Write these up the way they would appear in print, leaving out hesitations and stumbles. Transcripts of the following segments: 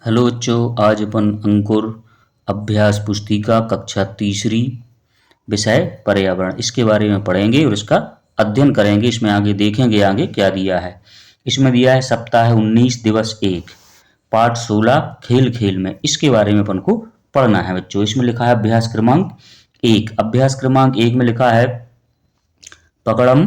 Hello बच्चों, आज अपन अंकुर अभ्यास पुस्तिका कक्षा तीसरी विषय पर्यावरण इसके बारे में पढ़ेंगे और इसका अध्ययन करेंगे। इसमें आगे देखेंगे आगे क्या दिया है। इसमें दिया है सप्ताह 19 दिवस 1 पाठ 16 खेल खेल में। इसके बारे में अपन को पढ़ना है बच्चों। इसमें लिखा है अभ्यास क्रमांक 1। अभ्यास क्रमांक 1 में लिखा है पकड़म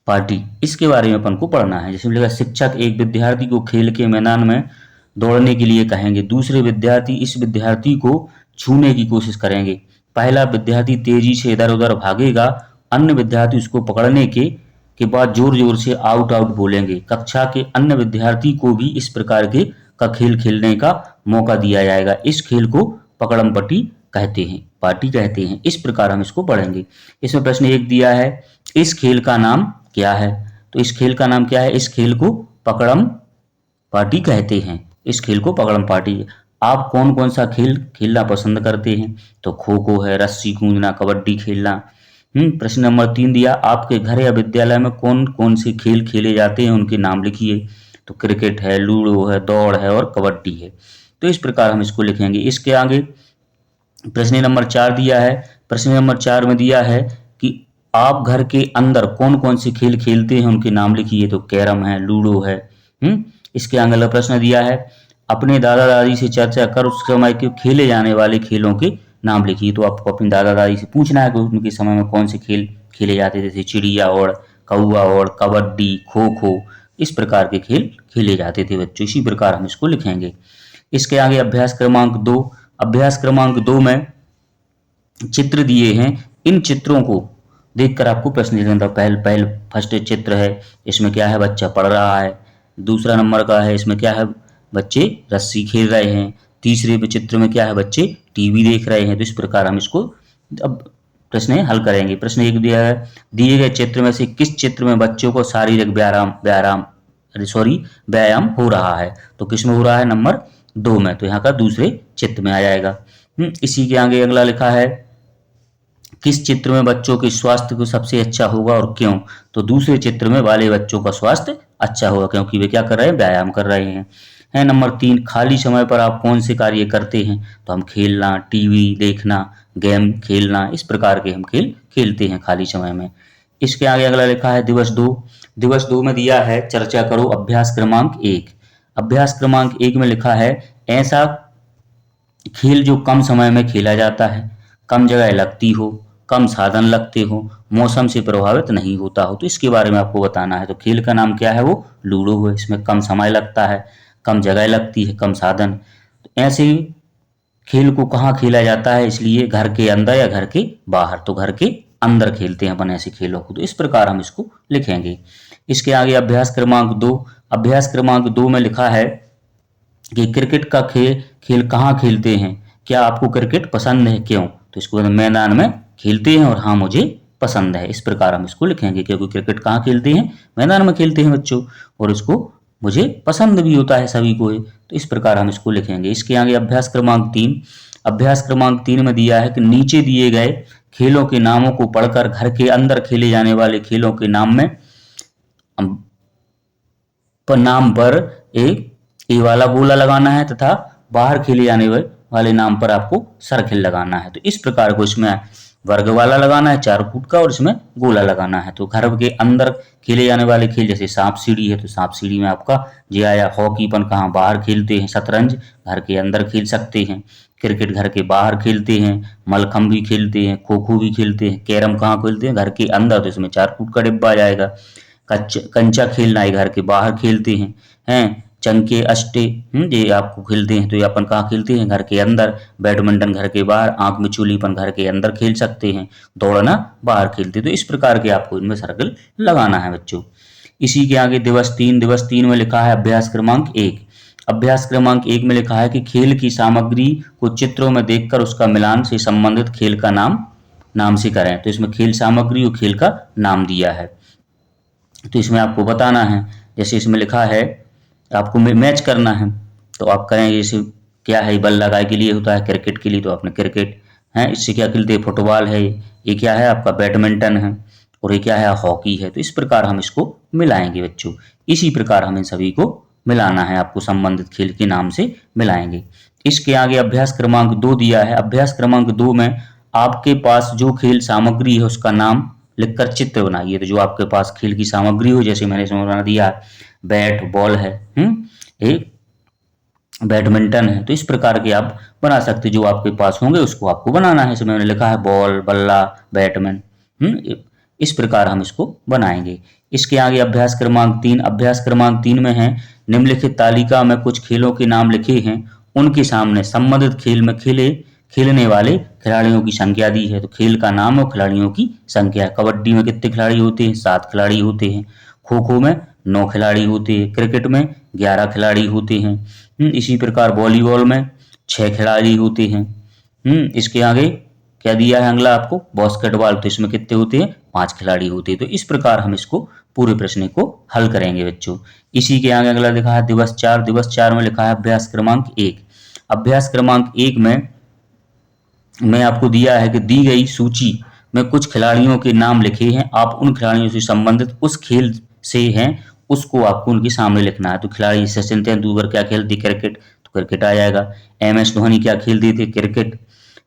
पार्टी। इसके बारे में अपन को पढ़ना है। जैसे लिखा शिक्षक एक विद्यार्थी को खेल के मैदान में दौड़ने के लिए कहेंगे। दूसरे विद्यार्थी इस विद्यार्थी को छूने की कोशिश करेंगे। पहला विद्यार्थी तेजी से इधर उधर भागेगा। अन्य विद्यार्थी उसको पकड़ने के बाद जोर जोर से आउट आउट बोलेंगे। कक्षा के अन्य विद्यार्थी को भी इस प्रकार के का खेल खेलने का मौका दिया जाएगा। इस खेल को पकड़म पट्टी कहते हैं, पार्टी कहते हैं। इस प्रकार हम इसको पढ़ेंगे। इसमें प्रश्न 1 दिया है, इस खेल का नाम क्या है? तो इस खेल का नाम क्या है? इस खेल को पकड़म पार्टी कहते हैं। इस खेल को पकड़म पार्टी। आप कौन कौन सा खेल खेलना पसंद करते हैं? तो खो खो है, रस्सी कूदना, कबड्डी खेलना। प्रश्न नंबर 3 दिया, आपके घर या विद्यालय में कौन कौन से खेल खेले जाते हैं, उनके नाम लिखिए। तो क्रिकेट है, लूडो है, दौड़ है और कबड्डी है। तो इस प्रकार हम इसको लिखेंगे। इसके आगे प्रश्न नंबर 4 दिया है। प्रश्न नंबर 4 में दिया है कि आप घर के अंदर कौन कौन से खेल खेलते हैं, उनके नाम लिखिए। तो कैरम है, लूडो है। इसके आगे अगला प्रश्न दिया है, अपने दादा दादी से चर्चा कर उस समय के खेले जाने वाले खेलों के नाम लिखिए। तो आपको अपने दादा दादी से पूछना है कि उनके समय में कौन से खेल खेले जाते थे। जैसे चिड़िया ओड़, कौआ ओड़, कबड्डी, खो खो, इस प्रकार के खेल खेले जाते थे बच्चों। इसी प्रकार हम इसको लिखेंगे। इसके आगे अभ्यास क्रमांक 2। अभ्यास क्रमांक 2 में चित्र दिए हैं। इन चित्रों को देखकर आपको प्रश्न लिखना था। पहल फर्स्ट चित्र है, इसमें क्या है? बच्चा पढ़ रहा है। दूसरा नंबर का है, इसमें क्या है? बच्चे रस्सी खेल रहे हैं। तीसरे चित्र में क्या है? बच्चे टीवी देख रहे हैं। तो इस प्रकार हम इसको अब प्रश्न हल करेंगे। प्रश्न 1 दिया है, दिए गए चित्र में से किस चित्र में बच्चों को शारीरिक व्यायाम हो रहा है? तो किस में हो रहा है? नंबर 2 में। तो यहाँ का दूसरे चित्र में आ जाएगा। इसी के आगे अगला लिखा है, किस चित्र में बच्चों के स्वास्थ्य को सबसे अच्छा होगा और क्यों? तो दूसरे चित्र में वाले बच्चों का स्वास्थ्य अच्छा होगा, क्योंकि वे क्या कर रहे हैं? व्यायाम कर रहे हैं। नंबर 3, खाली समय पर आप कौन से कार्य करते हैं? तो हम खेलना, टीवी देखना, गेम खेलना, इस प्रकार के हम खेल खेलते हैं खाली समय में। इसके आगे अगला लिखा है दिवस 2। दिवस 2 में दिया है, चर्चा करो अभ्यास क्रमांक 1। अभ्यास क्रमांक 1 में लिखा है, ऐसा खेल जो कम समय में खेला जाता है, कम जगह लगती हो, कम साधन लगते हो, मौसम से प्रभावित नहीं होता हो। तो इसके बारे में आपको बताना है। तो खेल का नाम क्या है? वो लूडो है। इसमें कम समय लगता है, कम जगह लगती है, कम साधन। तो ऐसे खेल को कहाँ खेला जाता है? इसलिए घर के अंदर या घर के बाहर। तो घर के अंदर खेलते हैं अपन ऐसे खेलों को। तो इस प्रकार हम इसको लिखेंगे। इसके आगे अभ्यास क्रमांक 2। अभ्यास क्रमांक 2 में लिखा है कि क्रिकेट का खेल कहाँ खेलते हैं? क्या आपको क्रिकेट पसंद है? क्यों? तो इसको मैदान में खेलते हैं और हाँ मुझे पसंद है। इस प्रकार हम इसको लिखेंगे, क्योंकि क्रिकेट कहाँ खेलते हैं? मैदान में खेलते हैं बच्चों, और इसको मुझे पसंद भी होता है सभी को। तो इस प्रकार हम इसको लिखेंगे। इसके आगे अभ्यास क्रमांक 3। अभ्यास क्रमांक 3 में दिया है कि नीचे दिए गए खेलों के नामों को पढ़कर घर के अंदर खेले जाने वाले खेलों के नाम में नाम पर एक ए वाला गोला लगाना है तथा बाहर खेले जाने वाले नाम पर आपको सर्किल लगाना है। तो इस प्रकार को इसमें वर्ग वाला लगाना है 4 फुट का, और इसमें गोला लगाना है। तो घर के अंदर खेले जाने वाले खेल जैसे सांप सीढ़ी है, तो सांप सीढ़ी में आपका या हॉकी अपन कहाँ बाहर खेलते हैं, शतरंज घर के अंदर खेल सकते हैं, क्रिकेट घर के बाहर खेलते हैं, मलखम भी खेलते हैं, खो खो भी खेलते हैं, कैरम कहाँ खेलते हैं? घर के अंदर। तो इसमें 4 फुट का डिब्बा आ जाएगा। कंचा खेलना है, घर के बाहर खेलते हैं। चंके अष्टे ये आपको खेलते हैं, तो ये अपन कहाँ खेलते हैं? घर के अंदर। बैडमिंटन घर के बाहर, आंख मिचोली अपन घर के अंदर खेल सकते हैं, दौड़ना बाहर खेलते हैं। तो इस प्रकार के आपको इनमें सर्कल लगाना है बच्चों। इसी के आगे दिवस 3। दिवस 3 में लिखा है अभ्यास क्रमांक 1। अभ्यास क्रमांक 1 में लिखा है कि खेल की सामग्री को चित्रों में देखकर उसका मिलान से संबंधित खेल का नाम से करें। तो इसमें खेल सामग्री और खेल का नाम दिया है। तो इसमें आपको बताना है। जैसे इसमें लिखा है आपको मैच करना है, तो आप करें जैसे क्या है? बल्ला गाय के लिए होता है, क्रिकेट के लिए तो आपने क्रिकेट है। इससे क्या खेलते हैं? फुटबॉल है। ये क्या है? आपका बैडमिंटन है। और ये क्या है? हॉकी है। तो इस प्रकार हम इसको मिलाएंगे बच्चों। इसी प्रकार हम इन सभी को मिलाना है आपको, संबंधित खेल के नाम से मिलाएंगे। इसके आगे अभ्यास क्रमांक 2 दिया है। अभ्यास क्रमांक 2 में आपके पास जो खेल सामग्री है उसका नाम लिखकर चित्र बनाइए। तो जो आपके पास खेल की सामग्री हो, जैसे मैंने इसमें बना दिया, बैट बॉल है, एक बैडमिंटन है, तो इस प्रकार के आप बना सकते, जो आपके पास होंगे उसको आपको बनाना है। इसमें मैंने लिखा है बॉल, बल्ला, बैटमैन, इस प्रकार हम इसको बनाएंगे। इसके आगे अभ्यास क्रमांक 3। अभ्यास क्रमांक 3 में है, निम्नलिखित तालिका में कुछ खेलों के नाम लिखे हैं, उनके सामने संबंधित खेल में खेलने वाले खिलाड़ियों की संख्या दी है। तो खेल का नाम और खिलाड़ियों की संख्या। कबड्डी में कितने खिलाड़ी होते हैं? 7 खिलाड़ी होते हैं। खो खो में 9 खिलाड़ी होते हैं। क्रिकेट में 11 खिलाड़ी होते हैं। इसी प्रकार वॉलीबॉल में 6 खिलाड़ी होते हैं। इसके आगे क्या दिया है अगला आपको? बास्केटबॉल, तो इसमें कितने होते हैं? 5 खिलाड़ी होते हैं। तो इस प्रकार हम इसको पूरे प्रश्न को हल करेंगे बच्चों। इसी के आगे अगला लिखा है दिवस 4। दिवस 4 में लिखा है अभ्यास क्रमांक 1। अभ्यास क्रमांक 1 में आपको दिया है कि दी गई सूची में कुछ खिलाड़ियों के नाम लिखे हैं, आप उन खिलाड़ियों से संबंधित उस खेल से हैं उसको आपको उनके सामने लिखना है। तो खिलाड़ी सचिन तेंदुलकर क्या खेलते? क्रिकेट, तो क्रिकेट आ जाएगा। MS धोनी क्या खेलते थे? क्रिकेट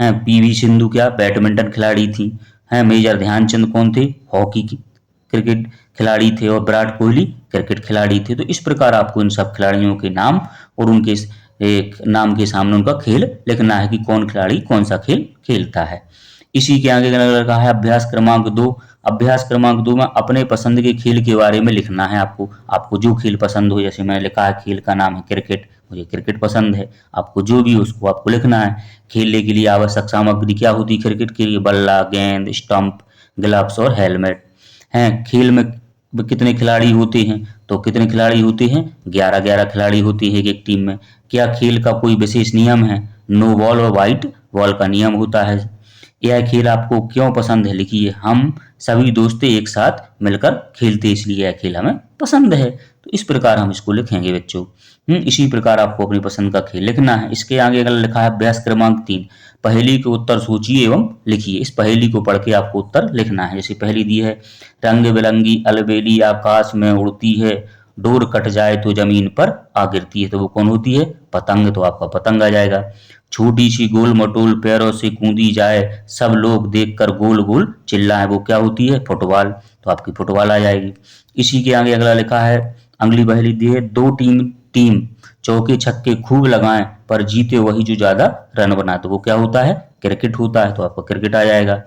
हैं। PV सिंधु क्या? बैडमिंटन खिलाड़ी थी हैं। मेजर ध्यानचंद कौन थे? हॉकी की क्रिकेट खिलाड़ी थे। और विराट कोहली क्रिकेट खिलाड़ी थे। तो इस प्रकार आपको इन सब खिलाड़ियों के नाम और उनके एक नाम के सामने उनका खेल लिखना है कि कौन खिलाड़ी कौन सा खेल खेलता है। इसी के आगे लगा है अभ्यास क्रमांक 2। अभ्यास क्रमांक 2 में अपने पसंद के खेल के बारे में लिखना है आपको जो खेल पसंद हो। जैसे मैंने लिखा है खेल का नाम है क्रिकेट, मुझे क्रिकेट पसंद है। आपको जो भी उसको आपको लिखना है। खेलने के लिए आवश्यक सामग्री क्या होती है क्रिकेट के लिए? बल्ला, गेंद, स्टंप, ग्लव्स और हेलमेट हैं। खेल में कितने खिलाड़ी होते हैं? तो कितने खिलाड़ी होते हैं? 11-11 खिलाड़ी होते हैं एक टीम में। क्या खेल का कोई विशेष नियम है? नो बॉल और व्हाइट बॉल का नियम होता है। यह खेल आपको क्यों पसंद है? लिखिए, हम सभी दोस्त एक साथ मिलकर खेलते इसलिए यह खेल हमें पसंद है। तो इस प्रकार हम इसको लिखेंगे बच्चों। इसी प्रकार आपको अपनी पसंद का खेल लिखना है। इसके आगे अगर लिखा है अभ्यास क्रमांक 3, पहेली के उत्तर सोचिए एवं लिखिए। इस पहेली को पढ़ के आपको उत्तर लिखना है। जैसे पहेली दी है, रंग बिरंगी अलबेली आकाश में उड़ती है, डोर कट जाए तो जमीन पर आ गिरती है। तो वो कौन होती है? पतंग। तो आपका पतंग आ जाएगा। छोटी सी गोल मटोल पैरों से कूदी जाए, सब लोग देखकर गोल गोल चिल्लाए, वो क्या होती है? फुटबॉल। तो आपकी फुटबॉल आ जाएगी। इसी के आगे अगला लिखा है, अगली पहेली दी है, दो टीम चौके छक्के खूब लगाएं पर जीते वही जो ज्यादा रन बनाए। तो वो क्या होता है? क्रिकेट होता है। तो आपका क्रिकेट आ जाएगा।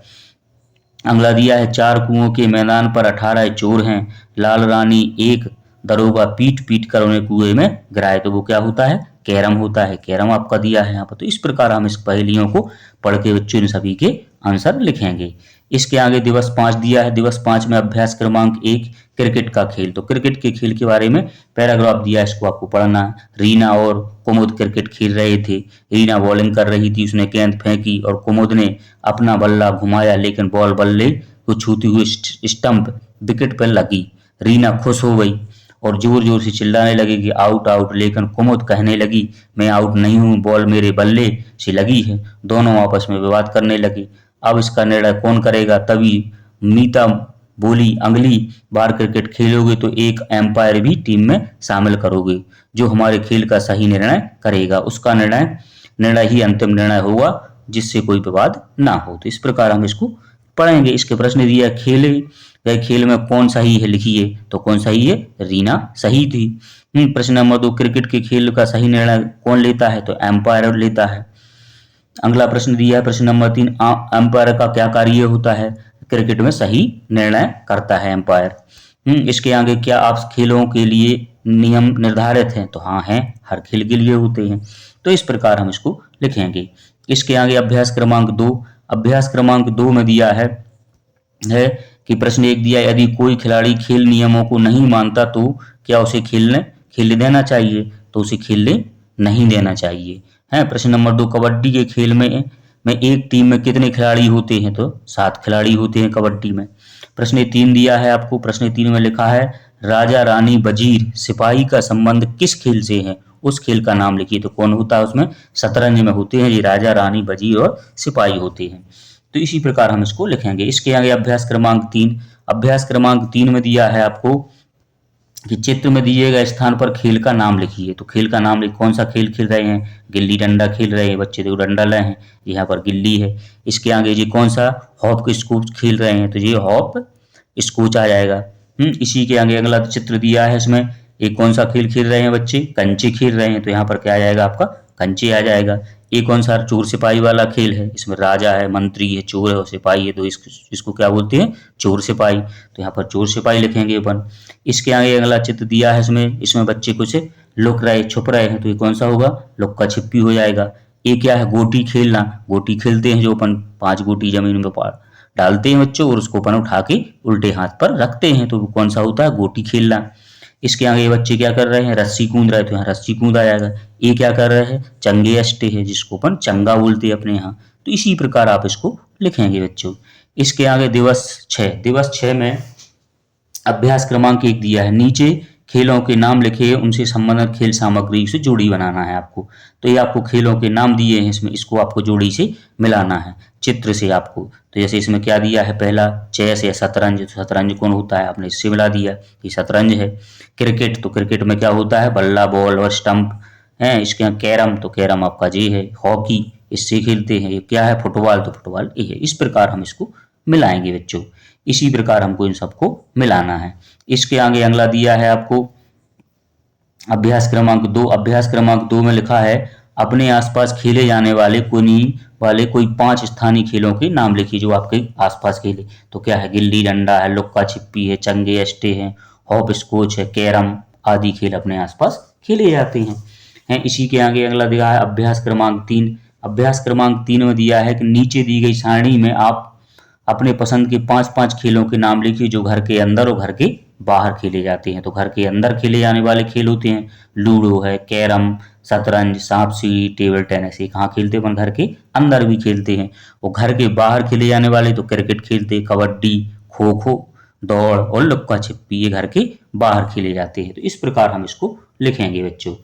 अगला दिया है, 4 कुओं के मैदान पर 18 चोर हैं, लाल रानी एक दरोगा पीट पीट कर उन्हें कुएं में गिराए। तो वो क्या होता है? कैरम होता है। कैरम आपका दिया है यहाँ पर। तो इस प्रकार हम इस पहेलियों को पढ़ के बच्चों इन सभी के आंसर लिखेंगे। इसके आगे दिवस 5 दिया है। दिवस 5 में अभ्यास क्रमांक 1, क्रिकेट का खेल। तो क्रिकेट के खेल के बारे में पैराग्राफ दिया है, इसको आपको पढ़ना है। रीना और कुमुद क्रिकेट खेल रहे थे। रीना बॉलिंग कर रही थी, उसने गेंद फेंकी और कुमुद ने अपना बल्ला घुमाया, लेकिन बॉल बल्ले को छूती हुई स्टंप विकेट पर लगी। रीना खुश हो गई और जोर जोर से चिल्लाने लगी कि आउट आउट, लेकिन कुमुद कहने लगी, मैं आउट नहीं हूँ, बॉल मेरे बल्ले से लगी है। दोनों आपस में विवाद करने लगे। अब इसका निर्णय कौन करेगा? तभी मीता बोली, अगली बार क्रिकेट खेलोगे तो एक एम्पायर भी टीम में शामिल करोगे, जो हमारे खेल का सही निर्णय करेगा। उसका निर्णय ही अंतिम निर्णय होगा, जिससे कोई विवाद ना हो। तो इस प्रकार हम इसको पढ़ेंगे। इसके प्रश्न दिया, खेले गए खेल में कौन सही है? लिखिए। तो कौन सही है? रीना सही थी। प्रश्न नंबर 2, क्रिकेट के खेल का सही निर्णय कौन लेता है? तो एम्पायर लेता है। अगला प्रश्न दिया है, प्रश्न नंबर 3, एम्पायर का क्या कार्य होता है? क्रिकेट में सही निर्णय करता है एम्पायर। इसके आगे, क्या आप खेलों के लिए नियम निर्धारित हैं? तो हाँ हैं, हर खेल के लिए होते हैं। तो इस प्रकार हम इसको लिखेंगे। इसके आगे अभ्यास क्रमांक 2। अभ्यास क्रमांक 2 में दिया है कि प्रश्न 1 दिया, यदि कोई खिलाड़ी खेल नियमों को नहीं मानता तो क्या उसे खेलने देना चाहिए? तो उसे खेलने नहीं देना चाहिए। है। प्रश्न नंबर 2, कबड्डी के खेल में एक टीम में कितने खिलाड़ी होते हैं? तो 7 खिलाड़ी होते हैं कबड्डी में। प्रश्न 3 दिया है आपको। प्रश्न 3 में लिखा है, राजा रानी वजीर सिपाही का संबंध किस खेल से है? उस खेल का नाम लिखिए। तो कौन होता है उसमें? शतरंज में होते हैं ये राजा रानी वजीर और सिपाही होते हैं। तो इसी प्रकार हम इसको लिखेंगे। इसके आगे अभ्यास क्रमांक 3। अभ्यास क्रमांक 3 में दिया है आपको, कि चित्र में दिए गए स्थान पर खेल का नाम लिखिए। तो खेल का नाम लिख, कौन सा खेल खेल रहे हैं, गिल्ली डंडा खेल रहे हैं बच्चे, देखो डंडा लाए हैं, यहाँ पर गिल्ली है। इसके आगे ये कौन सा हॉप स्कूच खेल रहे हैं, तो ये हॉप स्कूच आ जाएगा। इसी के आगे अगला चित्र दिया है, इसमें एक कौन सा खेल खेल रहे हैं बच्चे, कंचे खेल रहे हैं, तो यहाँ पर क्या आ जाएगा आपका कंचे आ जाएगा। ये कौन सा चोर सिपाही वाला खेल है, इसमें राजा है, मंत्री है, चोर है और सिपाही है, तो इसको क्या बोलते हैं, चोर सिपाही, तो यहाँ पर चोर सिपाही लिखेंगे अपन। इसके आगे अगला चित्र दिया है, इसमें इसमें बच्चे कुछ लुक रहे छुप रहे हैं, तो ये कौन सा होगा, लुक्का छिपी हो जाएगा। ये क्या है, गोटी खेलना, गोटी खेलते हैं जो अपन 5 गोटी जमीन में डालते हैं बच्चों और उसको अपन उठा के उल्टे हाथ पर रखते हैं, तो कौन सा होता है, गोटी खेलना। इसके आगे बच्चे क्या कर रहे हैं, रस्सी कूद रहे हैं, तो यहाँ रस्सी कूद आ जाएगा। ये क्या कर रहे हैं, चंगे अष्टे है, जिसको अपन चंगा बोलते हैं अपने यहाँ, तो इसी प्रकार आप इसको लिखेंगे बच्चों। इसके आगे दिवस 6 में अभ्यास क्रमांक 1 दिया है, नीचे खेलों के नाम लिखे, उनसे संबंधित खेल सामग्री से जोड़ी बनाना है आपको। तो ये आपको खेलों के नाम दिए हैं, इसमें इसको आपको जोड़ी से मिलाना है चित्र से आपको। तो जैसे इसमें क्या दिया है, पहला चेस या शतरंज, तो शतरंज कौन होता है, आपने इससे मिला दिया, ये शतरंज है। क्रिकेट, तो क्रिकेट में क्या होता है, बल्ला बॉल और स्टंप है। इसके यहाँ कैरम, तो कैरम आपका ये है, हॉकी इससे खेलते हैं। ये क्या है, फुटबॉल, तो फुटबॉल ये है। इस प्रकार हम इसको मिलाएंगे बच्चों, इसी प्रकार हमको इन सबको मिलाना है। इसके आगे अगला दिया है आपको अभ्यास क्रमांक 2। अभ्यास क्रमांक 2 में लिखा है, अपने आसपास खेले जाने वाले कोई 5 स्थानीय खेलों के नाम लिखिए जो आपके आसपास खेले। तो क्या है, गिल्ली डंडा है, लुक्का छिपी है, चंगे अष्टे हैं, हॉप स्कॉच है, कैरम आदि खेल अपने आसपास खेले जाते हैं। इसी के आगे अगला दिया है अभ्यास क्रमांक 3। अभ्यास क्रमांक 3 में दिया है कि नीचे दी गई सारणी में आप अपने पसंद के 5-5 खेलों के नाम लिखिए जो घर के अंदर और घर के बाहर खेले जाते हैं। तो घर के अंदर खेले जाने वाले खेल होते हैं, लूडो है, कैरम, शतरंज, सांप सीढ़ी, टेबल टेनिस, ये कहाँ खेलते हैं, घर के अंदर भी खेलते हैं। और घर के बाहर खेले जाने वाले तो क्रिकेट खेलते हैं, कबड्डी, खो खो, दौड़ और लुक्का छिपी, ये घर के बाहर खेले जाते हैं। तो इस प्रकार हम इसको लिखेंगे बच्चों।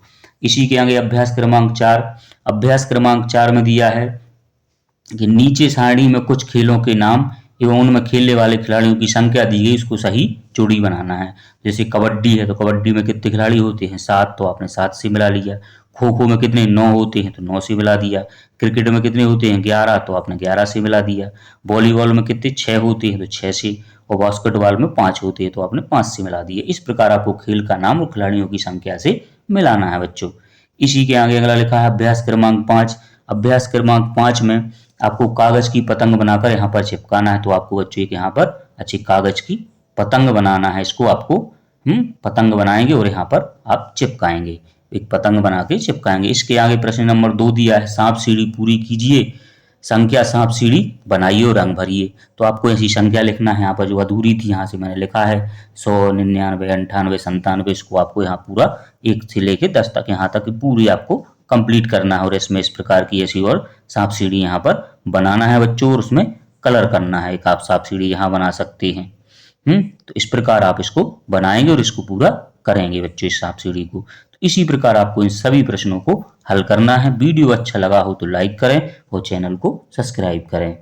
इसी के आगे अभ्यास क्रमांक 4। अभ्यास क्रमांक 4 में दिया है कि नीचे सारणी में कुछ खेलों के नाम एवं उनमें खेलने वाले खिलाड़ियों की संख्या दी गई, उसको सही जोड़ी बनाना है। जैसे कबड्डी है, तो कबड्डी में कितने खिलाड़ी होते हैं, 7, तो आपने 7 से मिला लिया। खो खो में कितने, 9 होते हैं, तो 9 से मिला दिया। क्रिकेट में कितने होते हैं, 11, तो आपने 11 से मिला दिया। वॉलीबॉल में कितने, 6 होते हैं, तो 6 से। और बास्केटबॉल में 5 होते हैं, तो आपने 5 से मिला दिया। इस प्रकार आपको खेल का नाम और खिलाड़ियों की संख्या से मिलाना है बच्चों। इसी के आगे अगला लिखा है अभ्यास क्रमांक 5। अभ्यास क्रमांक 5 में आपको कागज की पतंग बनाकर यहाँ पर चिपकाना है। तो आपको बच्चों एक यहाँ पर अच्छी कागज की पतंग बनाना है, इसको आपको पतंग बनाएंगे और यहाँ पर आप चिपकाएंगे, एक पतंग बना के चिपकाएंगे। इसके आगे प्रश्न नंबर 2 दिया है, सांप सीढ़ी पूरी कीजिए, संख्या सांप सीढ़ी बनाइए और रंग भरिए। तो आपको ऐसी संख्या लिखना है, यहाँ पर जो अधूरी थी यहाँ से मैंने लिखा है 100, 99, 98, 97, इसको आपको यहाँ पूरा 1 से लेके 10 तक यहाँ तक पूरी आपको कंप्लीट करना है। और इसमें इस प्रकार की ऐसी और सांप सीढ़ी यहाँ पर बनाना है बच्चों, और उसमें कलर करना है। एक आप सांप सीढ़ी यहाँ बना सकते हैं। तो इस प्रकार आप इसको बनाएंगे और इसको पूरा करेंगे बच्चों, इस सांप सीढ़ी को। तो इसी प्रकार आपको इन सभी प्रश्नों को हल करना है। वीडियो अच्छा लगा हो तो लाइक करें और चैनल को सब्सक्राइब करें।